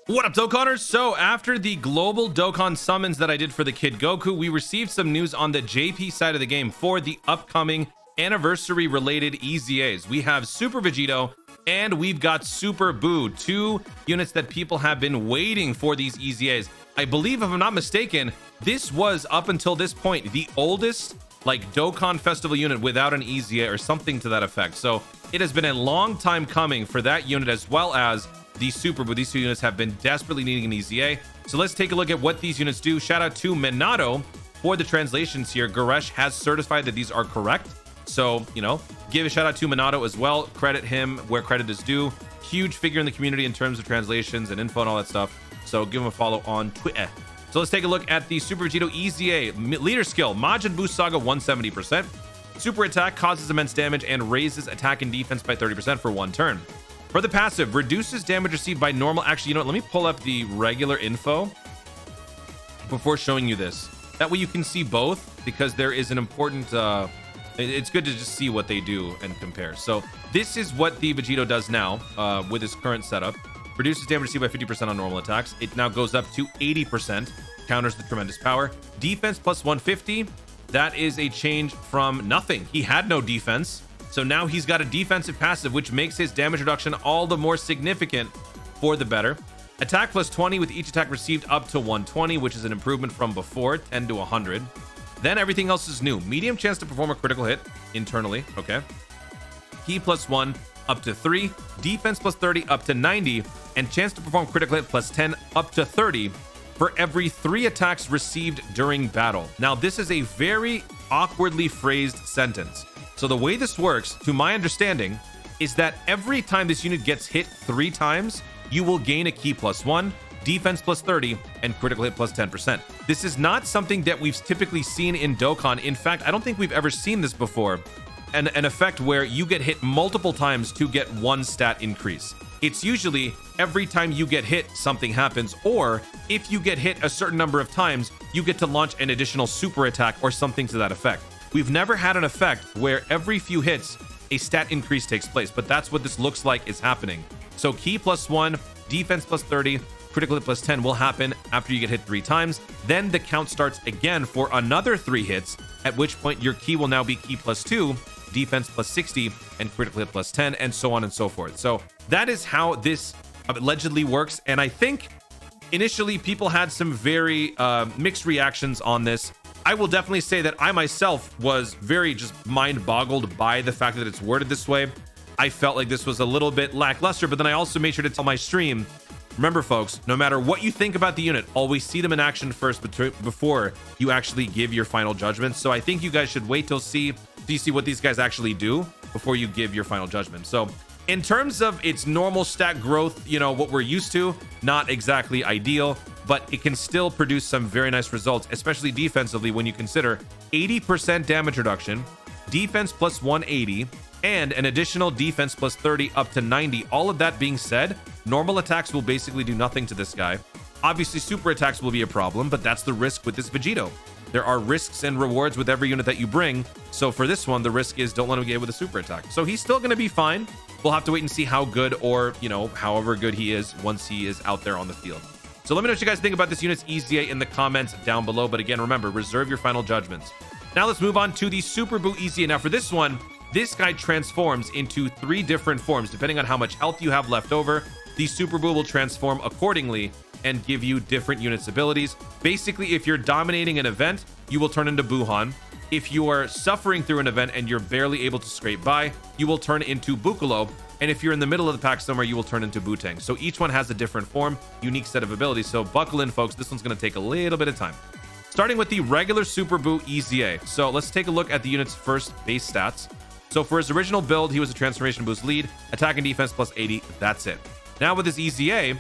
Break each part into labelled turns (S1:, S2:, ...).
S1: What up, Dokkaners? So after the global Dokkan summons that I did for the Kid Goku, we received some news on the JP side of the game for the upcoming anniversary related EZAs. We have Super Vegito and we've got Super BUU, two units that people have been waiting for these EZAs. I believe, if I'm not mistaken, this was up until this point the oldest like Dokkan festival unit without an EZA or something to that effect. So it has been a long time coming for that unit, as well as the Super BUU. These two units have been desperately needing an EZA. So let's take a look at what these units do. Shout out to Minato for the translations here. Goresh has certified that these are correct. So, you know, give a shout out to Minato as well. Credit him where credit is due. Huge figure in the community in terms of translations and info and all that stuff. So give him a follow on Twitter. So let's take a look at the Super Vegito EZA. Leader skill, Majin Buu Saga 170%. Super attack causes immense damage and raises attack and defense by 30% for one turn. For the passive, reduces damage received by normal. Actually, you know what? Let me pull up the regular info before showing you this. That way you can see both, because there is an important... it's good to just see what they do and compare. So this is what the Vegito does now with his current setup. Reduces damage received by 50% on normal attacks. It now goes up to 80%. Counters the tremendous power. Defense plus 150. That is a change from nothing. He had no defense. So now he's got a defensive passive, which makes his damage reduction all the more significant for the better. Attack plus 20 with each attack received up to 120, which is an improvement from before, 10 to 100. Then everything else is new. Medium chance to perform a critical hit internally. Okay. Key plus 1 up to 3. Defense plus 30 up to 90. And chance to perform critical hit plus 10 up to 30 for every 3 attacks received during battle. Now, this is a very awkwardly phrased sentence. So the way this works, to my understanding, is that every time this unit gets hit 3 times, you will gain a key plus 1, defense plus 30, and critical hit plus 10%. This is not something that we've typically seen in Dokkan. In fact, I don't think we've ever seen this before. An effect where you get hit multiple times to get 1 stat increase. It's usually every time you get hit, something happens, or if you get hit a certain number of times, you get to launch an additional super attack or something to that effect. We've never had an effect where every few hits, a stat increase takes place, but that's what this looks like is happening. So key plus 1, defense plus 30, critical hit plus 10 will happen after you get hit 3 times. Then the count starts again for another 3 hits, at which point your key will now be key plus 2, defense plus 60, and critical hit plus 10, and so on and so forth. So that is how this allegedly works. And I think initially people had some very mixed reactions on this. I will definitely say that I myself was very just mind boggled by the fact that it's worded this way. I felt like this was a little bit lackluster, but then I also made sure to tell my stream, remember folks, no matter what you think about the unit, always see them in action first before you actually give your final judgment. So I think you guys should wait till see what these guys actually do before you give your final judgment. So in terms of its normal stat growth, you know, what we're used to, not exactly ideal, but it can still produce some very nice results, especially defensively when you consider 80% damage reduction, defense plus 180, and an additional defense plus 30 up to 90. All of that being said, normal attacks will basically do nothing to this guy. Obviously, super attacks will be a problem, but that's the risk with this Vegito. There are risks and rewards with every unit that you bring. So for this one, the risk is don't let him get with a super attack. So he's still going to be fine. We'll have to wait and see how good, or, you know, however good he is once he is out there on the field. So let me know what you guys think about this unit's EZA in the comments down below. But again, remember, reserve your final judgments. Now let's move on to the Super BUU EZA. Now for this one, this guy transforms into 3 different forms. Depending on how much health you have left over, the Super BUU will transform accordingly and give you different units' abilities. Basically, if you're dominating an event, you will turn into Buhan. If you are suffering through an event and you're barely able to scrape by, you will turn into Bukalo. And if you're in the middle of the pack somewhere, you will turn into Butang. So each one has a different form, unique set of abilities. So buckle in, folks. This one's going to take a little bit of time. Starting with the regular Super BUU EZA. So let's take a look at the unit's first base stats. So for his original build, he was a transformation boost lead, attack and defense plus 80. That's it. Now with his EZA,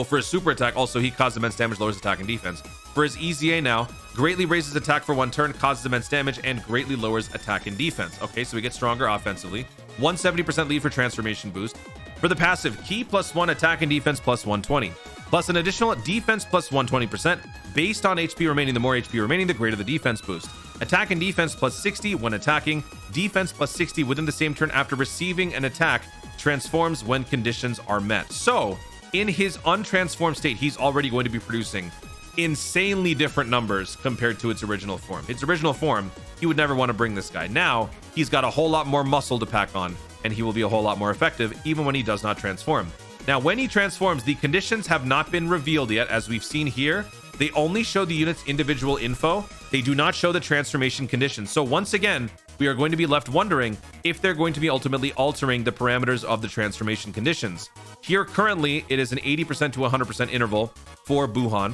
S1: for his super attack, also he causes immense damage, lowers attack and defense. For his EZA now, greatly raises attack for 1 turn, causes immense damage, and greatly lowers attack and defense. Okay, so we get stronger offensively. 170% lead for transformation boost. For the passive, key plus 1, attack and defense plus 120. Plus an additional defense plus 120%. Based on HP remaining, the more HP remaining, the greater the defense boost. Attack and defense plus 60 when attacking. Defense plus 60 within the same turn after receiving an attack. Transforms when conditions are met. So in his untransformed state, he's already going to be producing insanely different numbers compared to its original form. Its original form, he would never want to bring this guy. Now, he's got a whole lot more muscle to pack on, and he will be a whole lot more effective even when he does not transform. Now, when he transforms, the conditions have not been revealed yet, as we've seen here. They only show the unit's individual info. They do not show the transformation conditions. So once again, we are going to be left wondering if they're going to be ultimately altering the parameters of the transformation conditions. Here, currently, it is an 80% to 100% interval for Buhan.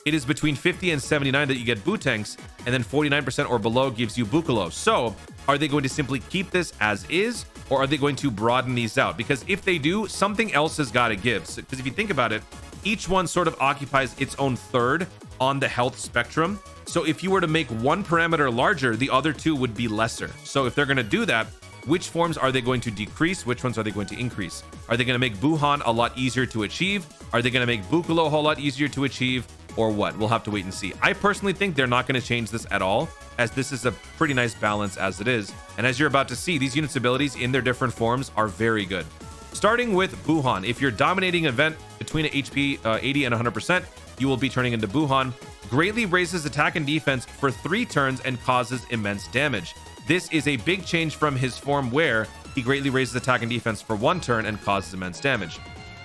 S1: It is between 50 and 79 that you get Butanks, and then 49% or below gives you Bukalo. So, are they going to simply keep this as is, or are they going to broaden these out? Because if they do, something else has got to give. Because if you think about it, each one sort of occupies its own third on the health spectrum. So if you were to make one parameter larger, the other two would be lesser. So if they're going to do that, which forms are they going to decrease? Which ones are they going to increase? Are they going to make Buhan a lot easier to achieve? Are they going to make Bukalo a whole lot easier to achieve? Or what? We'll have to wait and see. I personally think they're not going to change this at all, as this is a pretty nice balance as it is. And as you're about to see, these units' abilities in their different forms are very good. Starting with Buhan, if you're dominating an event between HP 80 and 100%, you will be turning into Buhan. Greatly raises attack and defense for 3 turns and causes immense damage. This is a big change from his form where he greatly raises attack and defense for 1 turn and causes immense damage.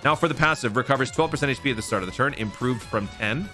S1: Now for the passive, recovers 12% HP at the start of the turn, improved from 10.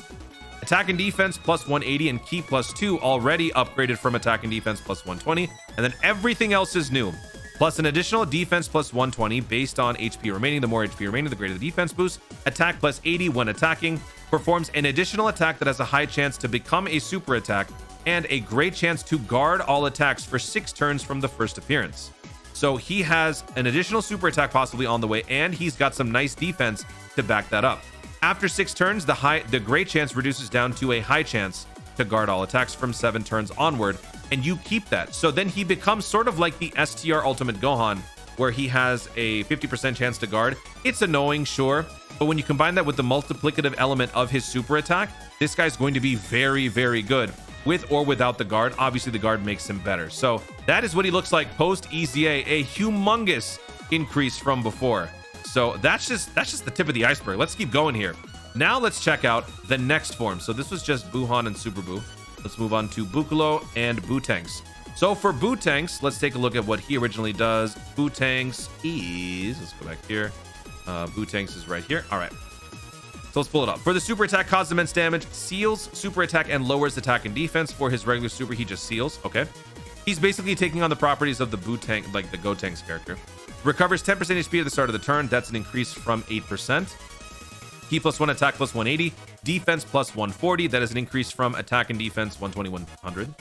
S1: Attack and defense plus 180 and ki plus 2 already upgraded from attack and defense plus 120. And then everything else is new. Plus an additional defense plus 120 based on HP remaining. The more HP remaining, the greater the defense boost. Attack plus 80 when attacking. Performs an additional attack that has a high chance to become a super attack and a great chance to guard all attacks for 6 turns from the first appearance. So he has an additional super attack possibly on the way, and he's got some nice defense to back that up. After 6 turns, the great chance reduces down to a high chance to guard all attacks from 7 turns onward, and you keep that. So then he becomes sort of like the STR Ultimate Gohan, where he has a 50% chance to guard. It's annoying, sure, but when you combine that with the multiplicative element of his super attack, this guy's going to be very, very good. With or without the guard, obviously the guard makes him better. So that is what he looks like post EZA, a humongous increase from before. So that's just the tip of the iceberg. Let's keep going here. Now let's check out the next form. So this was just Buhan and Super Buu. Let's move on to Bukalo and Butanks. So for Butanks, let's take a look at what he originally does. Butanks is, let's go back here. Butanks is right here. All right. So let's pull it up. For the super attack, causes immense damage, seals super attack, and lowers attack and defense. For his regular super, he just seals. Okay. He's basically taking on the properties of the Butank, like the Gotenks character. Recovers 10% HP at the start of the turn. That's an increase from 8%. Ki plus 1 attack plus 180. Defense plus 140. That is an increase from attack and defense 120, 100.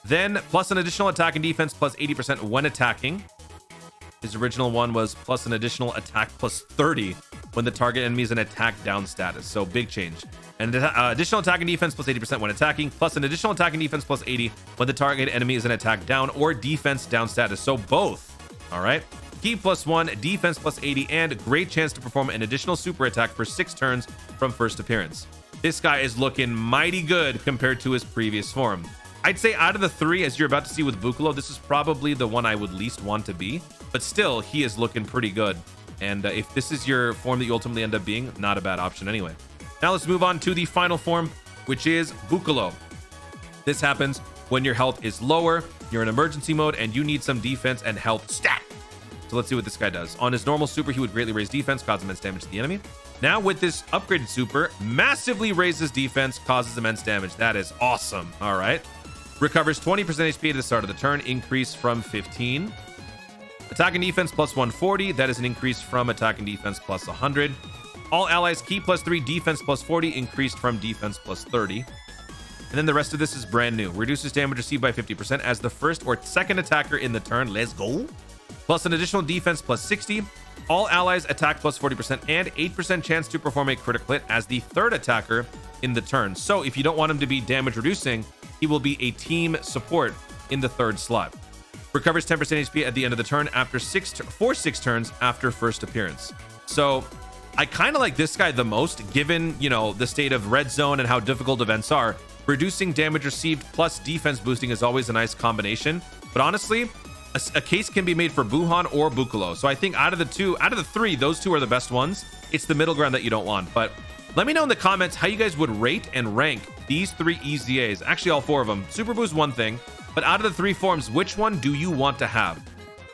S1: Then plus an additional attack and defense plus 80% when attacking. His original one was plus an additional attack plus 30 when the target enemy is in attack down status. So big change. And additional attack and defense plus 80% when attacking, plus an additional attack and defense plus 80 when the target enemy is in attack down or defense down status. So both. All right. Ki plus 1, defense plus 80, and great chance to perform an additional super attack for 6 turns from first appearance. This guy is looking mighty good compared to his previous form. I'd say out of the 3, as you're about to see with Bukalo, this is probably the one I would least want to be, but still, he is looking pretty good. And if this is your form that you ultimately end up being, not a bad option anyway. Now let's move on to the final form, which is Bukalo. This happens when your health is lower, you're in emergency mode, and you need some defense and health stat. So let's see what this guy does. On his normal super, he would greatly raise defense, cause immense damage to the enemy. Now with this upgraded super, massively raises defense, causes immense damage. That is awesome. All right. Recovers 20% HP at the start of the turn, increase from 15. Attack and defense plus 140. That is an increase from attack and defense plus 100. All allies ki plus 3, defense plus 40, increased from defense plus 30. And then the rest of this is brand new. Reduces damage received by 50% as the first or second attacker in the turn. Let's go. Plus an additional defense plus 60. All allies attack plus 40% and 8% chance to perform a critical hit as the third attacker in the turn. So if you don't want him to be damage reducing, he will be a team support in the third slot. Recovers 10% HP at the end of the turn after 6 turns after first appearance. So I kind of like this guy the most, given, you know, the state of red zone and how difficult events are. Reducing damage received plus defense boosting is always a nice combination. But honestly, a case can be made for Buhan or Bukalo. So I think out of the 3, those 2 are the best ones. It's the middle ground that you don't want. But let me know in the comments how you guys would rate and rank these 3 EZAs. Actually, all 4 of them. Super Buu is one thing, but out of the 3 forms, which one do you want to have?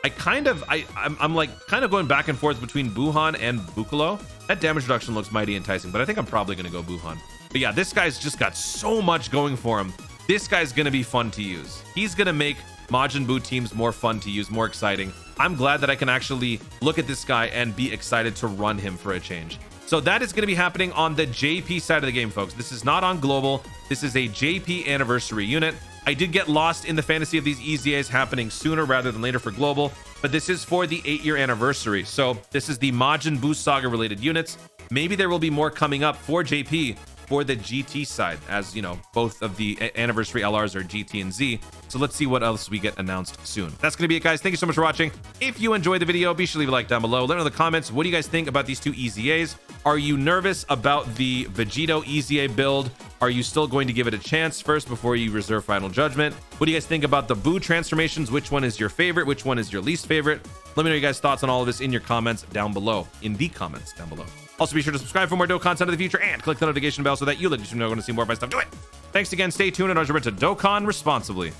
S1: I'm like kind of going back and forth between Buuhan and Buccolo. That damage reduction looks mighty enticing, but I think I'm probably going to go Buuhan. But yeah, this guy's just got so much going for him. This guy's going to be fun to use. He's going to make Majin Buu teams more fun to use, more exciting. I'm glad that I can actually look at this guy and be excited to run him for a change. So that is going to be happening on the JP side of the game, folks. This is not on global. This is a JP anniversary unit. I did get lost in the fantasy of these EZAs happening sooner rather than later for global, but this is for the 8-year anniversary. So this is the Majin Buu Saga related units. Maybe there will be more coming up for JP for the GT side, as you know, both of the anniversary LRs are GT and Z. So let's see what else we get announced soon. That's gonna be it, guys. Thank you so much for watching. If you enjoyed the video, be sure to leave a like down below. Let me know in the comments, what do you guys think about these 2 EZAs? Are you nervous about the Vegito EZA build? Are you still going to give it a chance first before you reserve final judgment? What do you guys think about the Buu transformations? Which one is your favorite? Which one is your least favorite? Let me know your guys' thoughts on all of this in your comments down below. Also, be sure to subscribe for more Dokkan content in the future and click the notification bell so that you know when to see more of my stuff. Do it! Thanks again. Stay tuned and remember to Dokkan responsibly.